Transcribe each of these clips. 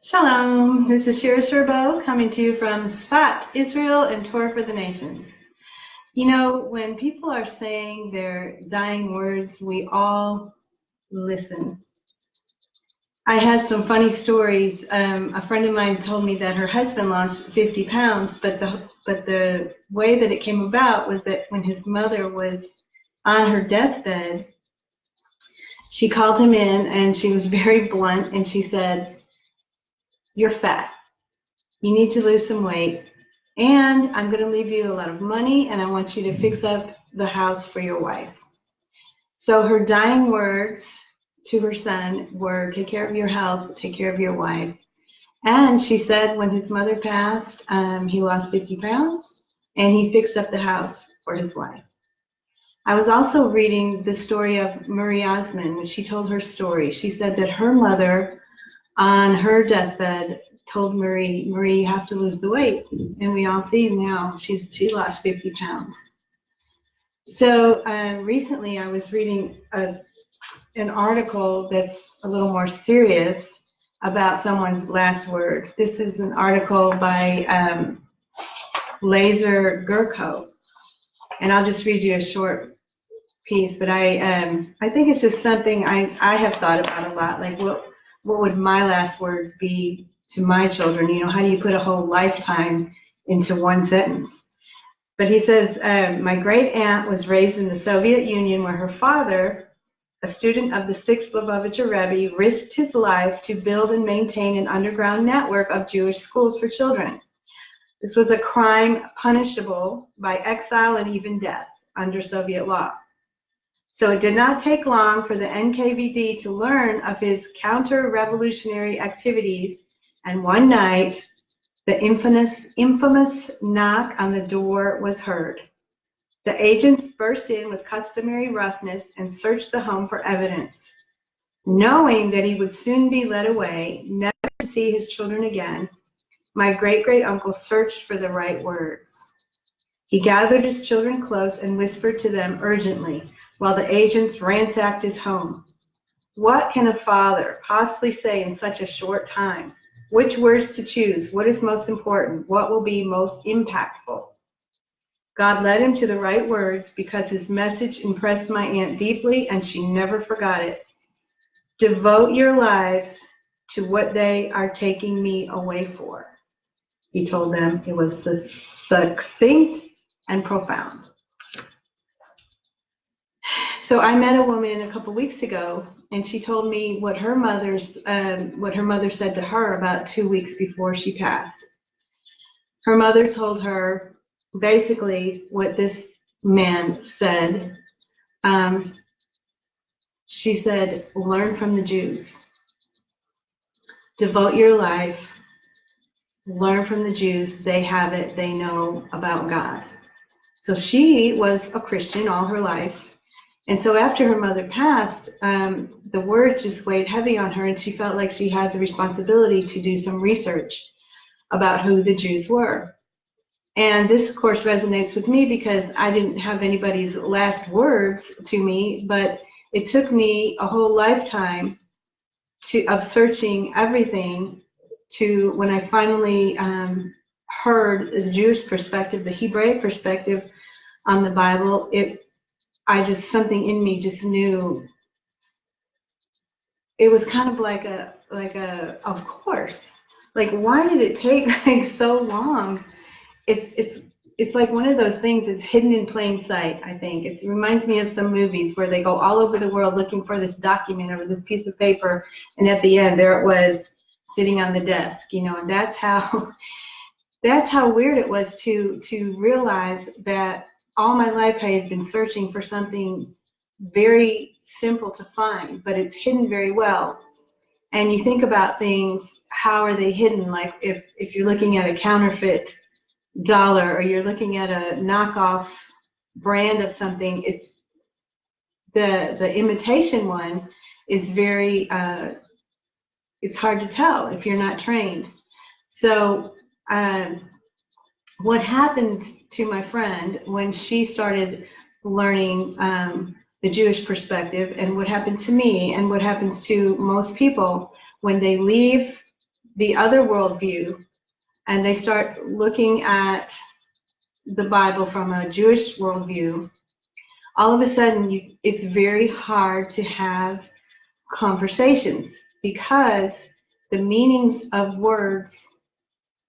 Shalom, this is Shira Sherbo coming to you from Sfat, Israel, and Torah for the Nations. You know, when people are saying their dying words, we all listen. I have some funny stories. A friend of mine told me that her husband lost 50 pounds, but the way that it came about was that when his mother was on her deathbed, she called him in and she was very blunt and she said, "You're fat. You need to lose some weight, and I'm going to leave you a lot of money, and I want you to fix up the house for your wife." So her dying words to her son were, "Take care of your health, take care of your wife." And she said when his mother passed, he lost 50 pounds, and he fixed up the house for his wife. I was also reading the story of Marie Osmond when she told her story. She said that her mother, on her deathbed, told Marie, you have to lose the weight. And we all see now she lost 50 pounds. So recently I was reading an article that's a little more serious about someone's last words. This is an article by Laser Gurko. And I'll just read you a short piece, but I think it's just something I have thought about a lot. Like, what would my last words be to my children? You know, how do you put a whole lifetime into one sentence? But he says, my great aunt was raised in the Soviet Union, where her father, a student of the 6th Lubavitcher Rebbe, risked his life to build and maintain an underground network of Jewish schools for children. This was a crime punishable by exile and even death under Soviet law. So it did not take long for the NKVD to learn of his counter-revolutionary activities, and one night, the infamous knock on the door was heard. The agents burst in with customary roughness and searched the home for evidence. Knowing that he would soon be led away, never to see his children again, my great-great-uncle searched for the right words. He gathered his children close and whispered to them urgently, while the agents ransacked his home. What can a father possibly say in such a short time? Which words to choose? What is most important? What will be most impactful? God led him to the right words because his message impressed my aunt deeply and she never forgot it. Devote your lives to what they are taking me away for. He told them. It was succinct and profound. So I met a woman a couple weeks ago, and she told me what her mother said to her about 2 weeks before she passed. Her mother told her basically what this man said. She said, "Learn from the Jews. Devote your life. Learn from the Jews. They have it. They know about God." So she was a Christian all her life. And so after her mother passed, the words just weighed heavy on her, and she felt like she had the responsibility to do some research about who the Jews were. And this, of course, resonates with me because I didn't have anybody's last words to me, but it took me a whole lifetime of searching everything to when I finally heard the Jewish perspective, the Hebraic perspective on the Bible. Something in me just knew. It was kind of like a of course. Like, why did it take like so long? It's like one of those things that's hidden in plain sight, I think. It reminds me of some movies where they go all over the world looking for this document or this piece of paper, and at the end there it was sitting on the desk, you know, and that's how weird it was to realize that all my life I had been searching for something very simple to find, but it's hidden very well. And you think about things, how are they hidden? Like if you're looking at a counterfeit dollar or you're looking at a knockoff brand of something, it's the imitation one is very, it's hard to tell if you're not trained. So what happened to my friend when she started learning the Jewish perspective, and what happened to me, and what happens to most people when they leave the other worldview and they start looking at the Bible from a Jewish worldview, all of a sudden it's very hard to have conversations because the meanings of words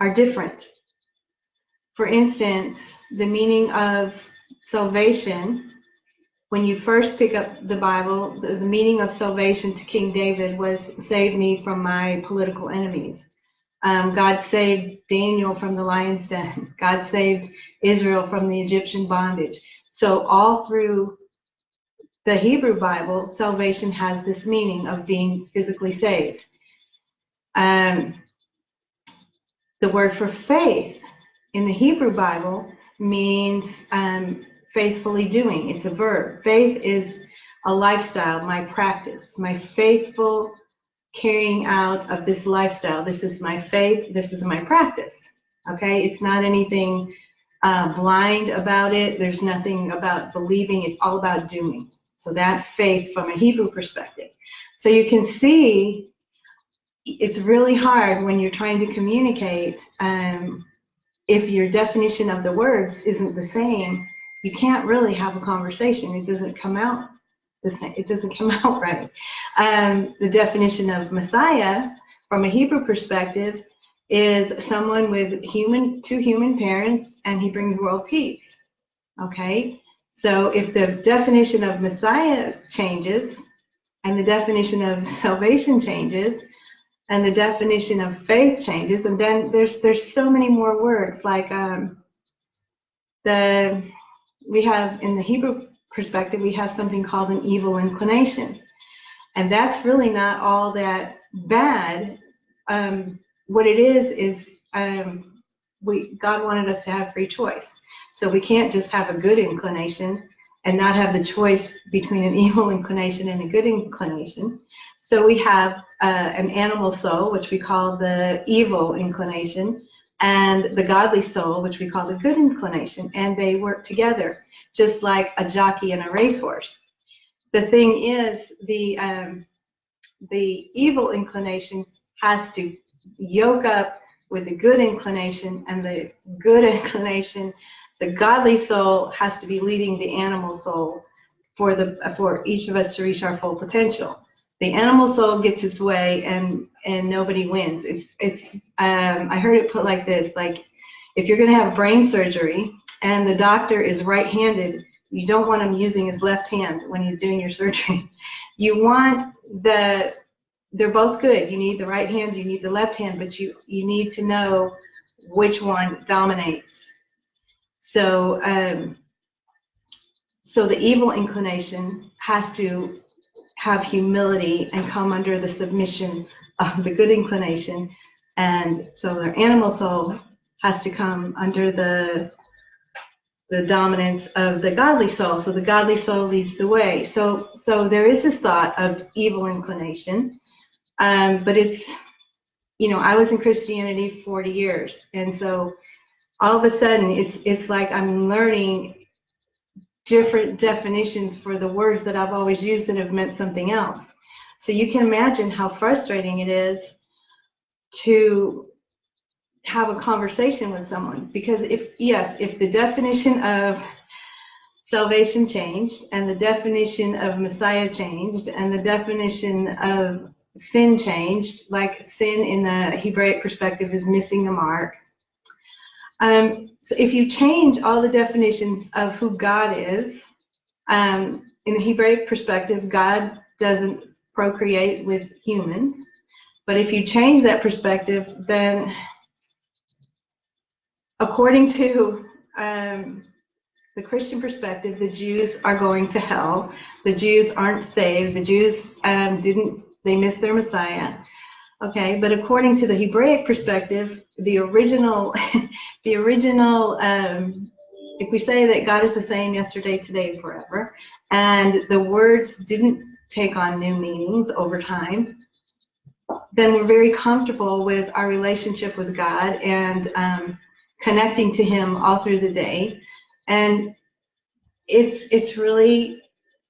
are different. For instance, the meaning of salvation, when you first pick up the Bible, the meaning of salvation to King David was save me from my political enemies. God saved Daniel from the lion's den. God saved Israel from the Egyptian bondage. So all through the Hebrew Bible, salvation has this meaning of being physically saved. The word for faith in the Hebrew Bible means faithfully doing. It's a verb. Faith is a lifestyle, my practice, my faithful carrying out of this lifestyle. This is my faith. This is my practice. Okay? It's not anything blind about it. There's nothing about believing. It's all about doing. So that's faith from a Hebrew perspective. So you can see it's really hard when you're trying to communicate. If your definition of the words isn't the same, you can't really have a conversation. It doesn't come out the same. It doesn't come out right. The definition of Messiah from a Hebrew perspective is someone with two human parents, and he brings world peace. Okay? So if the definition of Messiah changes, and the definition of salvation changes, and the definition of faith changes, and then there's so many more words, like we have in the Hebrew perspective, we have something called an evil inclination, and that's really not all that bad. What it is God wanted us to have free choice, so we can't just have a good inclination and not have the choice between an evil inclination and a good inclination. So we have an animal soul, which we call the evil inclination, and the godly soul, which we call the good inclination, and they work together, just like a jockey and a racehorse. The thing is, the evil inclination has to yoke up with the good inclination, and the good inclination, the godly soul, has to be leading the animal soul for each of us to reach our full potential. The animal soul gets its way, and nobody wins. I heard it put like this: like, if you're going to have brain surgery and the doctor is right-handed, you don't want him using his left hand when he's doing your surgery. You want they're both good. You need the right hand, you need the left hand, but you need to know which one dominates. So so the evil inclination has to have humility and come under the submission of the good inclination, and so their animal soul has to come under the dominance of the godly soul. So the godly soul leads the way. So there is this thought of evil inclination, but it's, I was in Christianity 40 years, and so all of a sudden it's like I'm learning different definitions for the words that I've always used that have meant something else. So you can imagine how frustrating it is to have a conversation with someone, because if the definition of salvation changed, and the definition of Messiah changed, and the definition of sin changed, like sin in the Hebraic perspective is missing the mark. So if you change all the definitions of who God is, in the Hebraic perspective, God doesn't procreate with humans. But if you change that perspective, then according to the Christian perspective, the Jews are going to hell. The Jews aren't saved. The Jews they missed their Messiah. Okay, but according to the Hebraic perspective, the original, if we say that God is the same yesterday, today, and forever, and the words didn't take on new meanings over time, then we're very comfortable with our relationship with God and connecting to Him all through the day. And it's really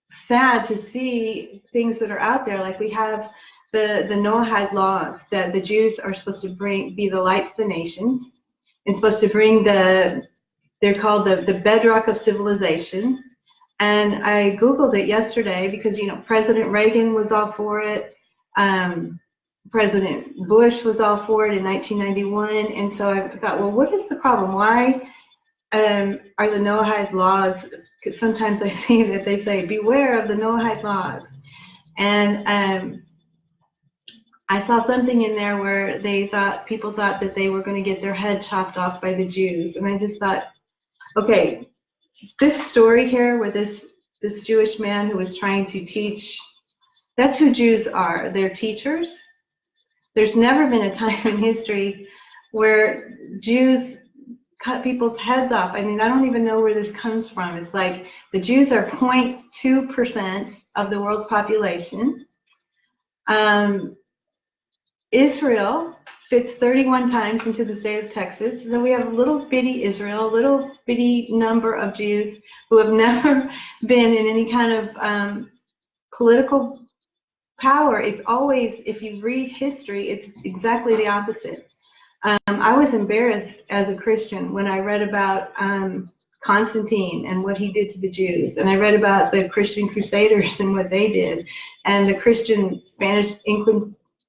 sad to see things that are out there. Like we have the Noahide laws that the Jews are supposed to be the light to the nations, and supposed to bring they're called the bedrock of civilization. And I Googled it yesterday because, President Reagan was all for it. President Bush was all for it in 1991. And so I thought, well, what is the problem? Why are the Noahide laws, because sometimes I see that they say, beware of the Noahide laws. And I saw something in there where people thought that they were going to get their head chopped off by the Jews. And I just thought, okay, this story here where this Jewish man who was trying to teach, that's who Jews are. They're teachers. There's never been a time in history where Jews cut people's heads off. I mean, I don't even know where this comes from. It's like the Jews are 0.2% of the world's population. Israel fits 31 times into the state of Texas. So we have little bitty Israel, little bitty number of Jews who have never been in any kind of political power. It's always, if you read history, it's exactly the opposite. I was embarrassed as a Christian when I read about Constantine and what he did to the Jews, and I read about the Christian Crusaders and what they did, and the Christian Spanish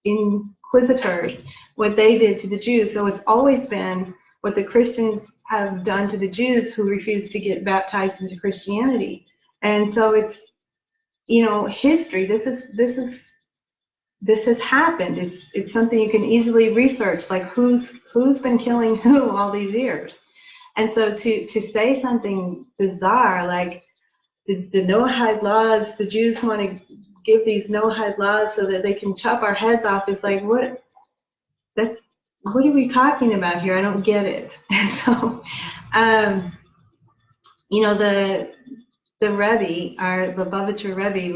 Inquisitors, what they did to the Jews. So it's always been what the Christians have done to the Jews who refused to get baptized into Christianity. And so it's, history. This has happened. It's something you can easily research, like who's been killing who all these years. And so to say something bizarre like the Noahide laws, the Jews want to give these Noahide laws so that they can chop our heads off, is like, what are we talking about here? I don't get it. And so, the Rebbe, our Lubavitcher Rebbe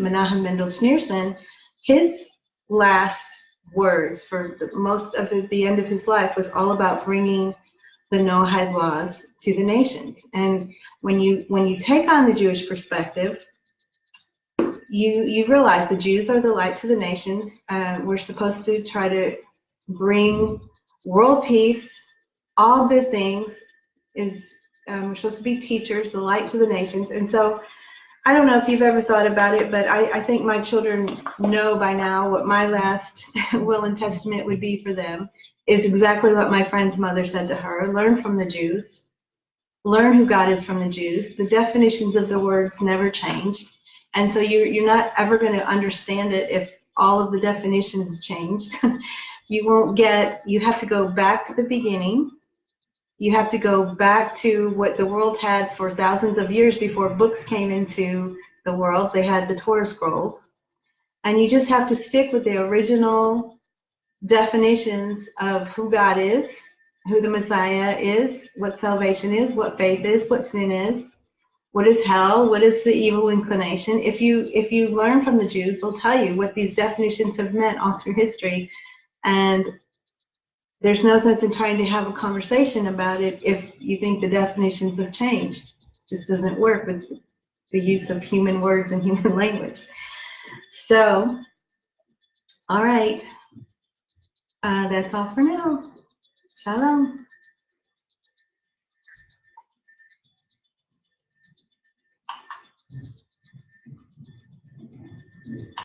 Menachem Mendel Schneerson, his last words for most of the end of his life was all about bringing the Noahide laws to the nations. And when you take on the Jewish perspective, you realize the Jews are the light to the nations. We're supposed to try to bring world peace, all good things. We're supposed to be teachers, the light to the nations. And so I don't know if you've ever thought about it, but I think my children know by now what my last will and testament would be for them is exactly what my friend's mother said to her. Learn from the Jews. Learn who God is from the Jews. The definitions of the words never changed. And so you're not ever going to understand it if all of the definitions changed. You have to go back to the beginning. You have to go back to what the world had for thousands of years before books came into the world. They had the Torah scrolls. And you just have to stick with the original definitions of who God is, who the Messiah is, what salvation is, what faith is, what sin is, what is hell, what is the evil inclination. If you learn from the Jews, they'll tell you what these definitions have meant all through history. And there's no sense in trying to have a conversation about it if you think the definitions have changed. It just doesn't work with the use of human words and human language. So, all right. That's all for now. Shalom.